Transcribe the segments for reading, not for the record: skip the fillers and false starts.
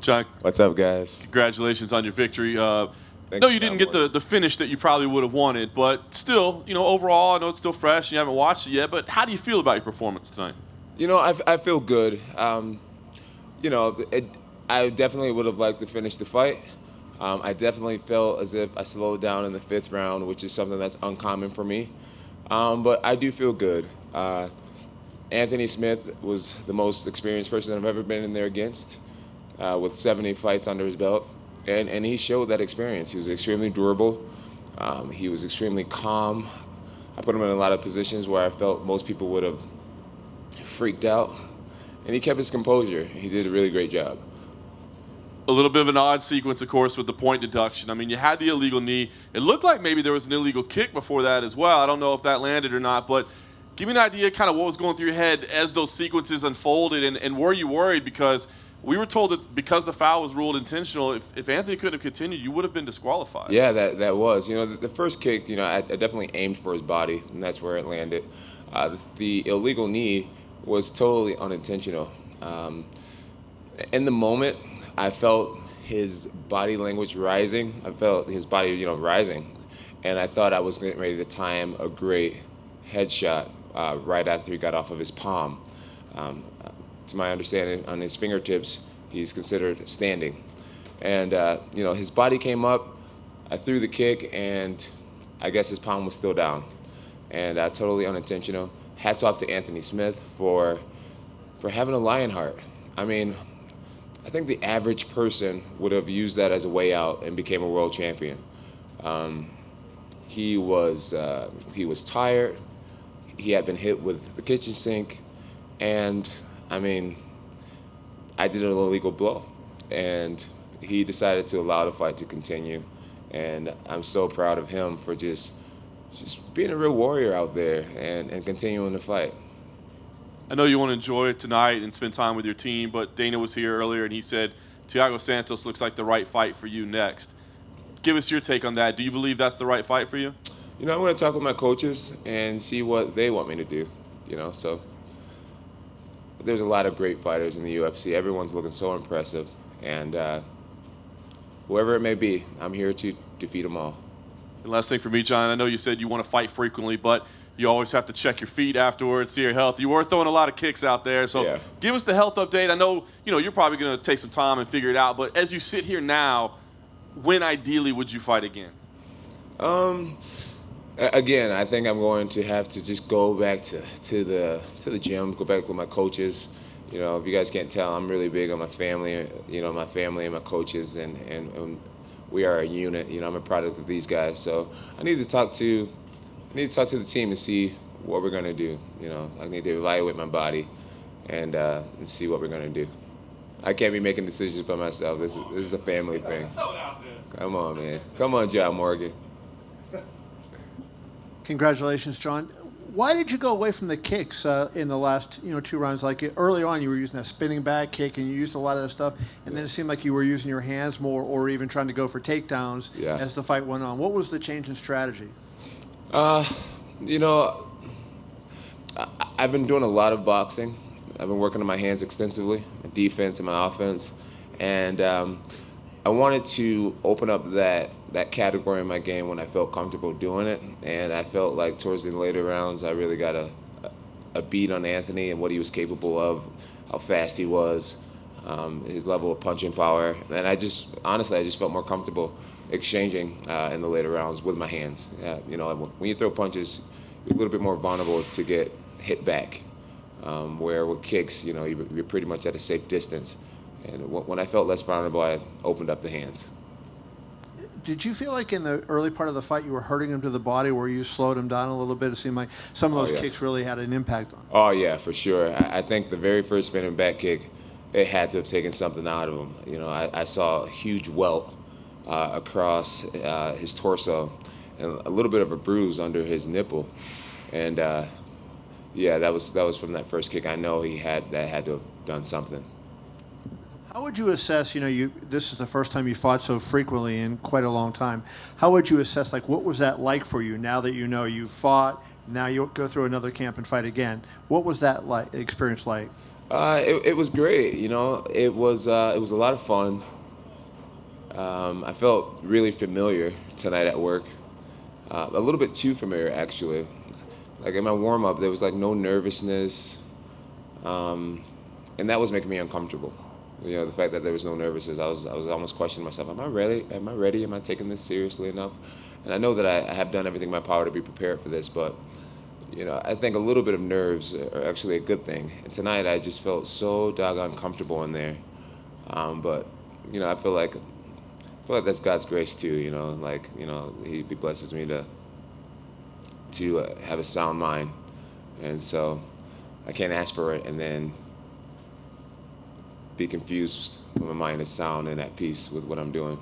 John, What's up, guys? congratulations on your victory. Thanks No, you for didn't that, get the finish that you probably would have wanted, but still, overall, I know it's still fresh and you haven't watched it yet, but how do you feel about your performance tonight? I feel good. I definitely would have liked to finish the fight. I definitely felt as if I slowed down in the 5th round, which is something that's uncommon for me. But I do feel good. Anthony Smith was the most experienced person I've ever been in there against, with 70 fights under his belt. And he showed that experience. He was extremely durable. He was extremely calm. I put him in a lot of positions where I felt most people would have freaked out. And he kept his composure. He did a really great job. A little bit of an odd sequence, of course, with the point deduction. I mean, you had the illegal knee. It looked like maybe there was an illegal kick before that as well. I don't know if that landed or not, but give me an idea kind of what was going through your head as those sequences unfolded, and were you worried? Because we were told that because the foul was ruled intentional, if Anthony couldn't have continued, you would have been disqualified. Yeah, that was. The first kick, I definitely aimed for his body, and that's where it landed. The illegal knee was totally unintentional. In the moment, I felt his body language rising. I felt his body, rising. And I thought I was getting ready to time a great headshot right after he got off of his palm. To my understanding, on his fingertips, he's considered standing. And, his body came up. I threw the kick, and I guess his palm was still down. And totally unintentional. Hats off to Anthony Smith for having a lion heart. I mean, I think the average person would have used that as a way out and became a world champion. He was tired. He had been hit with the kitchen sink, and I mean, I did an illegal blow, and he decided to allow the fight to continue, and I'm so proud of him for just being a real warrior out there and continuing the fight. I know you want to enjoy it tonight and spend time with your team, but Dana was here earlier and he said Thiago Santos looks like the right fight for you next. Give us your take on that. Do you believe that's the right fight for you? I'm going to talk with my coaches and see what they want me to do. So there's a lot of great fighters in the UFC. Everyone's looking so impressive, and whoever it may be, I'm here to defeat them all. And last thing for me, John, I know you said you want to fight frequently, but you always have to check your feet afterwards, see your health. You were throwing a lot of kicks out there, so yeah. Give us the health update. I know you're probably going to take some time and figure it out, but as you sit here now, when ideally would you fight again? Again, I think I'm going to have to just go back to the gym, go back with my coaches. If you guys can't tell, I'm really big on my family. My family and my coaches, and we are a unit. I'm a product of these guys, so I need to talk to the team and see what we're gonna do. I need to evaluate my body and see what we're gonna do. I can't be making decisions by myself. This is a family thing. Come on, man. Come on, John Morgan. Congratulations, John. Why did you go away from the kicks in the last 2 rounds? Like early on, you were using that spinning back kick, and you used a lot of that stuff, and then it seemed like you were using your hands more, or even trying to go for takedowns as the fight went on. What was the change in strategy? I've been doing a lot of boxing. I've been working on my hands extensively, my defense and my offense, and I wanted to open up that category in my game when I felt comfortable doing it, and I felt like towards the later rounds I really got a beat on Anthony and what he was capable of, how fast he was, his level of punching power, and I just felt more comfortable exchanging in the later rounds with my hands. When you throw punches, you're a little bit more vulnerable to get hit back, where with kicks, you're pretty much at a safe distance. And when I felt less vulnerable, I opened up the hands. Did you feel like in the early part of the fight you were hurting him to the body, where you slowed him down a little bit? It seemed like some of those kicks really had an impact on him. Oh, yeah, for sure. I think the very first spinning back kick, it had to have taken something out of him. I saw a huge welt across his torso and a little bit of a bruise under his nipple. And, that was from that first kick. I know that had to have done something. How would you assess, this is the first time you fought so frequently in quite a long time. How would you assess, what was that like for you now that you fought, now you go through another camp and fight again? What was that experience like? It was great. It was a lot of fun. I felt really familiar tonight at work. A little bit too familiar, actually. Like in my warm up, there was like no nervousness, and that was making me uncomfortable. The fact that there was no nervousness, I was almost questioning myself. Am I ready? Am I ready? Am I taking this seriously enough? And I know that I have done everything in my power to be prepared for this, but I think a little bit of nerves are actually a good thing. And tonight I just felt so doggone comfortable in there. But I feel like that's God's grace too. He blesses me to have a sound mind, and so I can't ask for it and then be confused when my mind is sound and at peace with what I'm doing.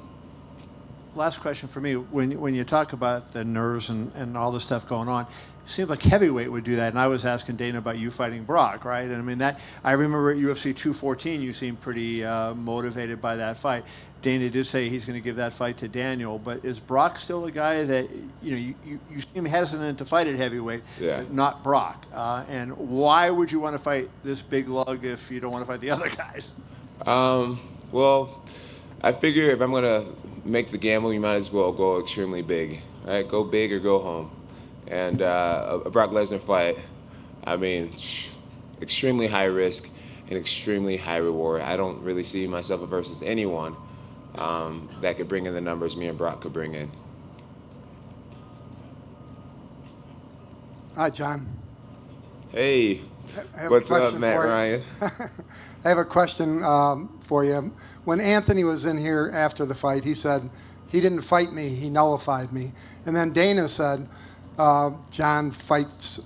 Last question for me. When you talk about the nerves and all the stuff going on, it seems like heavyweight would do that. And I was asking Dana about you fighting Brock, right? And I mean, I remember at UFC 214, you seemed pretty motivated by that fight. Dana did say he's going to give that fight to Daniel, but is Brock still a guy that you seem hesitant to fight at heavyweight, not Brock? And why would you want to fight this big lug if you don't want to fight the other guys? Well, I figure if I'm going to make the gamble, you might as well go extremely big, right? Go big or go home. And a Brock Lesnar fight, I mean, extremely high risk and extremely high reward. I don't really see myself versus anyone that could bring in the numbers me and Brock could bring in. Hi, Jon. Hey, what's up, Matt Ryan? I have a question for you. When Anthony was in here after the fight, he said he didn't fight me, he nullified me. And then Dana said Jon fights,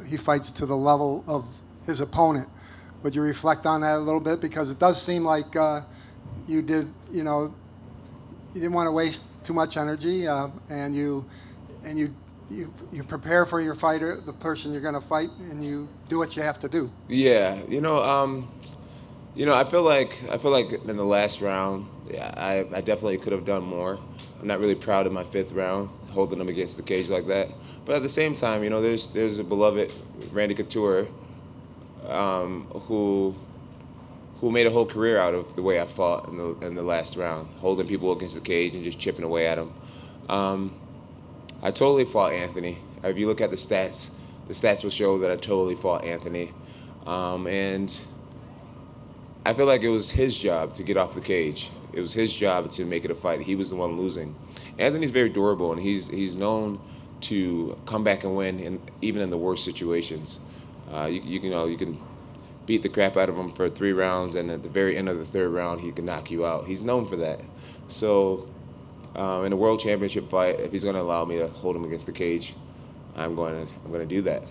he fights to the level of his opponent. Would you reflect on that a little bit? Because it does seem like you didn't want to waste too much energy, and you prepare for your fighter, the person you're going to fight, and you do what you have to do. Yeah, I feel like in the last round, I definitely could have done more. I'm not really proud of my fifth round, holding him against the cage like that. But at the same time, there's a beloved Randy Couture who made a whole career out of the way I fought in the last round, holding people against the cage and just chipping away at them. I totally fought Anthony. If you look at the stats will show that I totally fought Anthony. And I feel like it was his job to get off the cage. It was his job to make it a fight. He was the one losing. Anthony's very durable, and he's known to come back and win, even in the worst situations. You can beat the crap out of him for 3 rounds, and at the very end of the 3rd round, he can knock you out. He's known for that. So in a world championship fight, if he's going to allow me to hold him against the cage, I'm going to do that.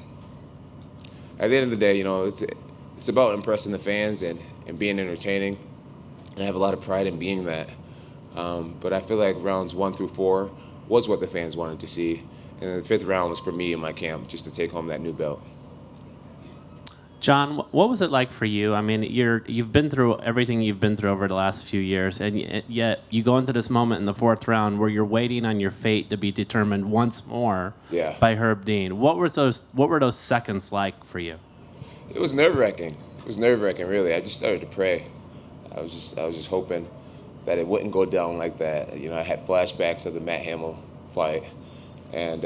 At the end of the day, it's about impressing the fans and being entertaining. And I have a lot of pride in being that. But I feel like rounds 1 through 4 was what the fans wanted to see. And then the 5th round was for me in my camp, just to take home that new belt. Jon, what was it like for you? I mean, you've been through everything you've been through over the last few years, and yet you go into this moment in the 4th round where you're waiting on your fate to be determined once more by Herb Dean. What were those seconds like for you? It was nerve-wracking. It was nerve-wracking, really. I just started to pray. I was just hoping that it wouldn't go down like that. I had flashbacks of the Matt Hamill fight, and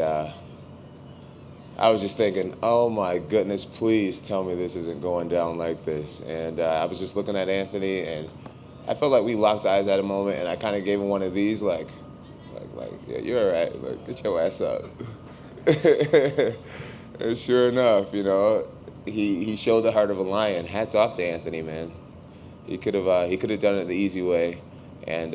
I was just thinking, oh my goodness, please tell me this isn't going down like this. And I was just looking at Anthony, and I felt like we locked eyes at a moment, and I kind of gave him one of these, like, yeah, you're all right, like, get your ass up. And sure enough, he showed the heart of a lion. Hats off to Anthony, man. He could have done it the easy way, and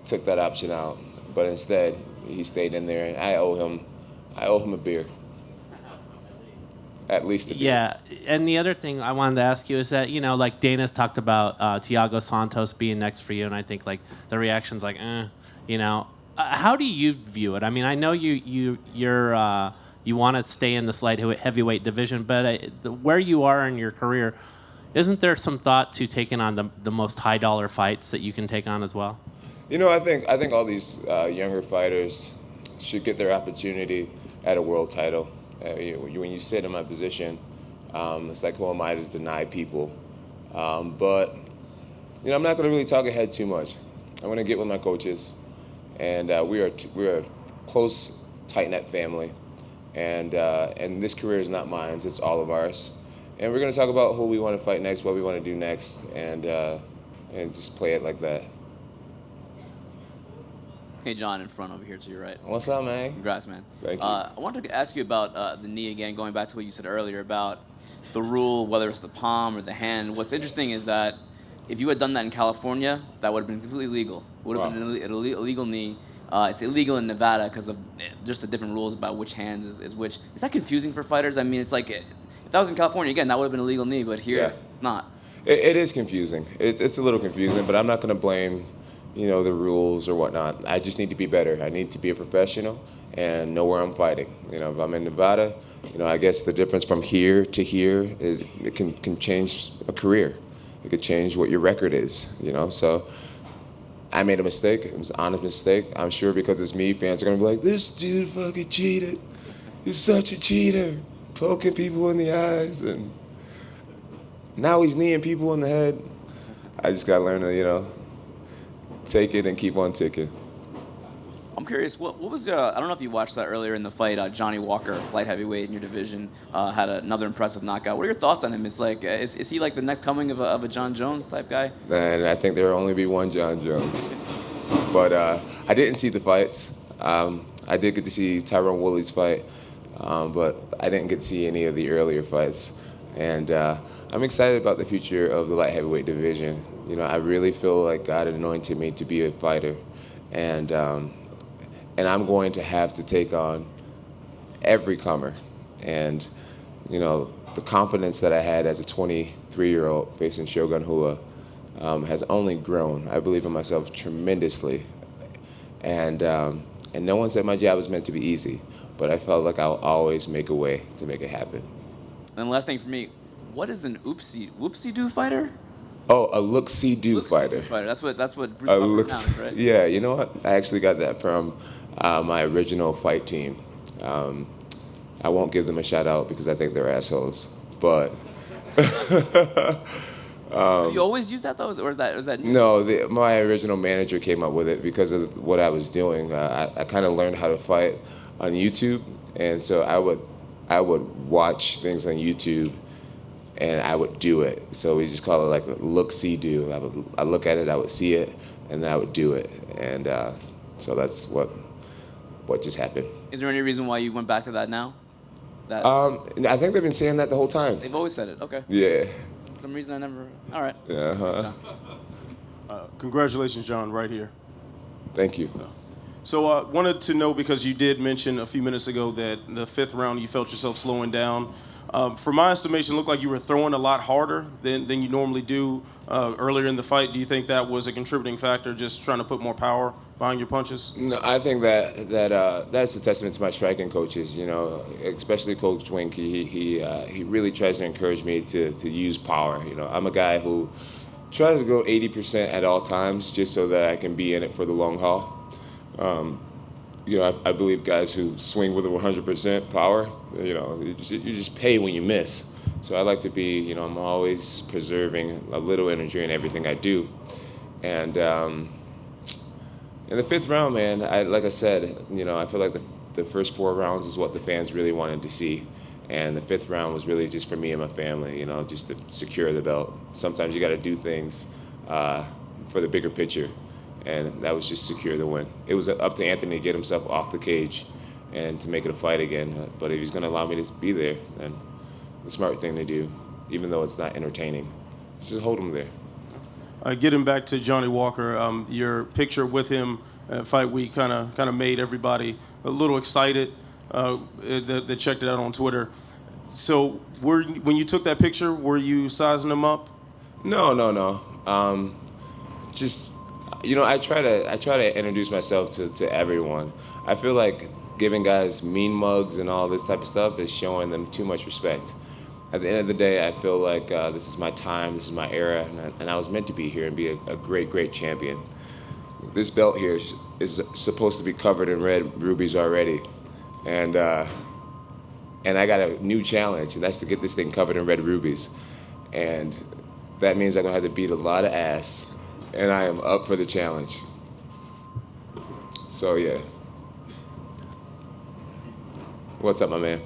took that option out. But instead, he stayed in there, and I owe him a beer. At least a beer. Yeah, and the other thing I wanted to ask you is that, like Dana's talked about Thiago Santos being next for you, and I think like the reaction's like, how do you view it? I mean, I know you want to stay in this light heavyweight division, but where you are in your career, isn't there some thought to taking on the most high dollar fights that you can take on as well? I think all these younger fighters should get their opportunity at a world title. When you sit in my position, It's like, who am I to deny people? But I'm not going to really talk ahead too much. I'm going to get with my coaches, and we're a close, tight-knit family, and this career is not mine; it's all of ours. And we're going to talk about who we want to fight next, what we want to do next, and just play it like that. Hey, John, in front over here to your right. What's up, man? Congrats, man. Thank you. I wanted to ask you about the knee again, going back to what you said earlier about the rule, whether it's the palm or the hand. What's interesting is that if you had done that in California, that would have been completely legal. It would have been an illegal knee. It's illegal in Nevada because of just the different rules about which hands is which. Is that confusing for fighters? I mean, it's like, if that was in California, again, that would have been a legal knee, but here, it's not. It is confusing. It's a little confusing, but I'm not going to blame the rules or whatnot. I just need to be better. I need to be a professional and know where I'm fighting. If I'm in Nevada, I guess the difference from here to here is it can change a career. It could change what your record is, So I made a mistake. It was an honest mistake. I'm sure because it's me, fans are going to be like, this dude fucking cheated. He's such a cheater. Poking people in the eyes. And now he's kneeing people in the head. I just got to learn to, take it and keep on ticking. I'm curious, what was I don't know if you watched that earlier in the fight. Johnny Walker, light heavyweight in your division, had another impressive knockout. What are your thoughts on him? It's like, is he like the next coming of a Jon Jones type guy? And I think there will only be one Jon Jones. But I didn't see the fights. I did get to see Tyrone Woodley's fight, but I didn't get to see any of the earlier fights. And I'm excited about the future of the light heavyweight division. I really feel like God anointed me to be a fighter, and I'm going to have to take on every comer. And the confidence that I had as a 23-year-old facing Shogun Rua has only grown. I believe in myself tremendously, and no one said my job was meant to be easy, but I felt like I'll always make a way to make it happen. And the last thing for me, what is an whoopsie-doo fighter? Oh, a looksie-doo fighter. That's what Bruce Buffer announced, right? Yeah, you know what? I actually got that from my original fight team. I won't give them a shout out because I think they're assholes. But you always use that though, or is that new? No, my original manager came up with it because of what I was doing. I kind of learned how to fight on YouTube, and so I would watch things on YouTube, and I would do it. So we just call it like a look-see-do. I look at it, I would see it, and then I would do it. And so that's what just happened. Is there any reason why you went back to that now? I think they've been saying that the whole time. They've always said it. Okay. Yeah. For some reason I never. All right. Yeah. Congratulations, John, right here. Thank you. So I wanted to know, because you did mention a few minutes ago that the fifth round you felt yourself slowing down. For my estimation, it looked like you were throwing a lot harder than you normally do earlier in the fight. Do you think that was a contributing factor, just trying to put more power behind your punches? No, I think that's a testament to my striking coaches. Especially Coach Wink. He really tries to encourage me to use power. I'm a guy who tries to go 80% at all times, just so that I can be in it for the long haul. I believe guys who swing with a 100% power, you just pay when you miss. So I like to be, I'm always preserving a little energy in everything I do. And in the fifth round, man, like I said, I feel like the first 4 rounds is what the fans really wanted to see. And the fifth round was really just for me and my family, just to secure the belt. Sometimes you got to do things for the bigger picture. And that was just secure the win. It was up to Anthony to get himself off the cage and to make it a fight again. But if he's going to allow me to be there, then the smart thing to do, even though it's not entertaining, just hold him there. Getting back to Johnny Walker, your picture with him at Fight Week kind of made everybody a little excited that checked it out on Twitter. So when you took that picture, were you sizing him up? No. Just... I try to introduce myself to everyone. I feel like giving guys mean mugs and all this type of stuff is showing them too much respect. At the end of the day, I feel like this is my time, this is my era, and I was meant to be here and be a great, great champion. This belt here is supposed to be covered in red rubies already, and and I got a new challenge, and that's to get this thing covered in red rubies. And that means I'm gonna have to beat a lot of ass, and I am up for the challenge. So yeah. What's up, my man?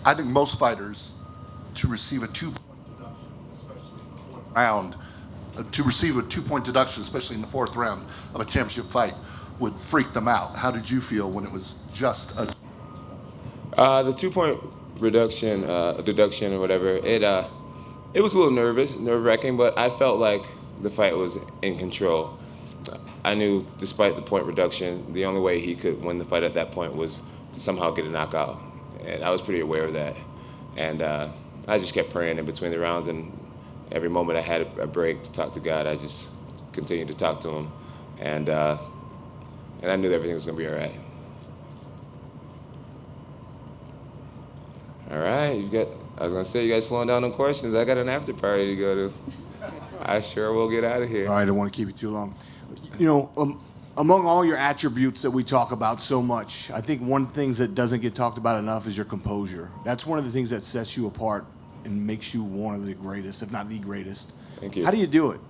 I think most fighters, to receive a 2-point deduction, especially in the fourth round, to receive a 2-point deduction, especially in the fourth round of a championship fight, would freak them out. How did you feel when it was just a? The 2-point deduction or whatever, it was a little nerve-wracking, but I felt like the fight was in control. I knew, despite the point reduction, the only way he could win the fight at that point was to somehow get a knockout, and I was pretty aware of that. And I just kept praying in between the rounds, and every moment I had a break to talk to God, I just continued to talk to him, and I knew that everything was gonna be all right. All right, I was gonna say, you guys slowing down on questions. I got an after party to go to. I sure will get out of here. All right, I don't want to keep it too long. You know, among all your attributes that we talk about so much, I think one thing that doesn't get talked about enough is your composure. That's one of the things that sets you apart and makes you one of the greatest, if not the greatest. Thank you. How do you do it?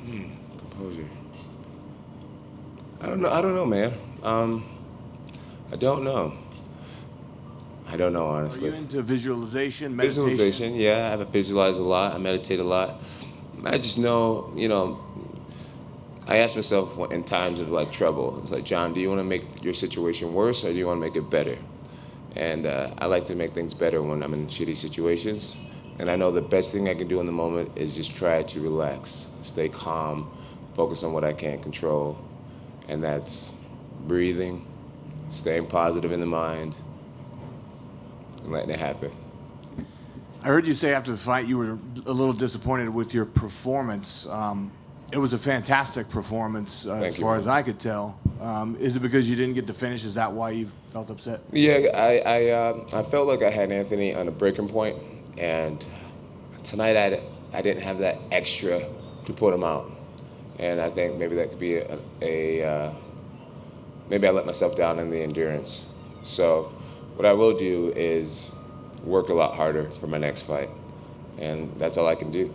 Composure. I don't know, man. I don't know. I don't know, Are honestly. you into visualization, meditation? Visualization, yeah. I visualize a lot. I meditate a lot. I just know, I ask myself in times of like trouble, it's like, John, do you want to make your situation worse or do you want to make it better? And I like to make things better when I'm in shitty situations. And I know the best thing I can do in the moment is just try to relax, stay calm, focus on what I can't control. And that's breathing, staying positive in the mind, and letting it happen. I heard you say after the fight you were a little disappointed with your performance. It was a fantastic performance as far as I could tell. Is it because you didn't get the finish? Is that why you felt upset? Yeah, I felt like I had Anthony on a breaking point, and tonight I didn't have that extra to put him out. And I think maybe that could be maybe I let myself down in the endurance. So what I will do is work a lot harder for my next fight, and that's all I can do.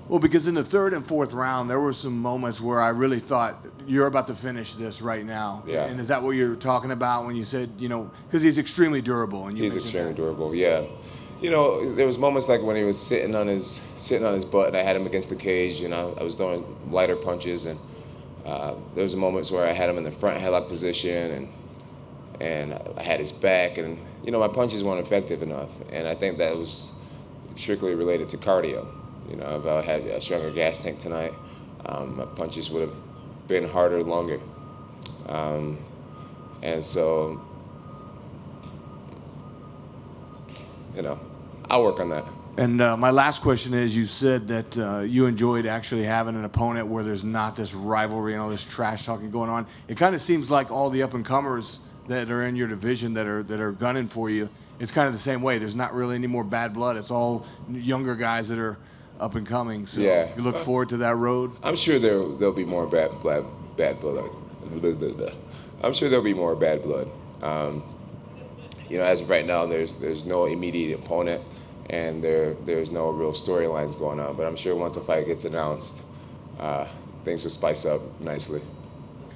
Well, because in the third and fourth round, there were some moments where I really thought, you're about to finish this right now. Yeah. And is that what you're talking about when you said, because he's extremely durable? And He's extremely durable, yeah. There was moments like when he was sitting on his butt and I had him against the cage, I was throwing lighter punches, and there was moments where I had him in the front headlock position, and I had his back, and my punches weren't effective enough, and I think that was strictly related to cardio. If I had a stronger gas tank tonight, my punches would have been harder, longer, and so I'll work on that. And my last question is, you said that you enjoyed actually having an opponent where there's not this rivalry and all this trash talking going on. It kind of seems like all the up-and-comers that are in your division that are gunning for you, it's kind of the same way. There's not really any more bad blood. It's all younger guys that are up and coming. So yeah. You look forward to that road? I'm sure there'll be more bad blood. I'm sure there'll be more bad blood. As of right now, there's no immediate opponent, and there's no real storylines going on. But I'm sure once a fight gets announced, things will spice up nicely.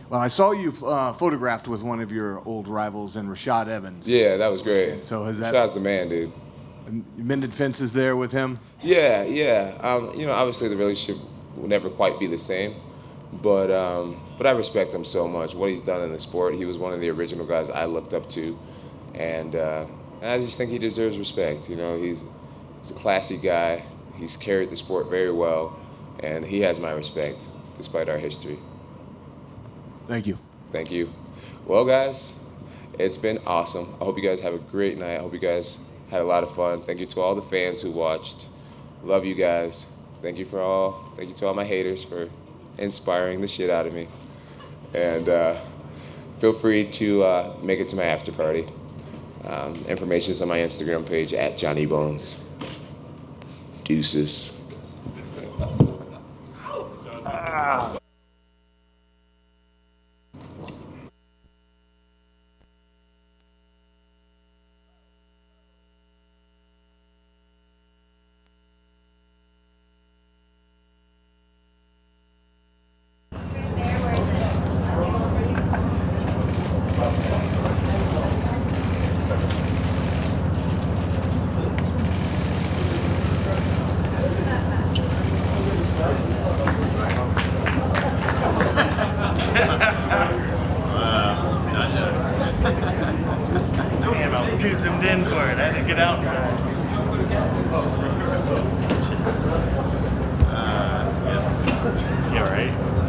Well, I saw you photographed with one of your old rivals in Rashad Evans. Yeah, that was great. So has that? Rashad's the man, dude. You mended fences there with him? Yeah. Obviously the relationship will never quite be the same, but I respect him so much. What he's done in the sport, he was one of the original guys I looked up to, and I just think he deserves respect. He's a classy guy. He's carried the sport very well, and he has my respect despite our history. Thank you. Thank you. Well, guys, it's been awesome. I hope you guys have a great night. I hope you guys had a lot of fun. Thank you to all the fans who watched. Love you guys. Thank you to all my haters for inspiring the shit out of me. And feel free to make it to my after party. Information is on my Instagram page at Johnny Bones. Deuces. too zoomed in for it. I had to get out. Yeah, right.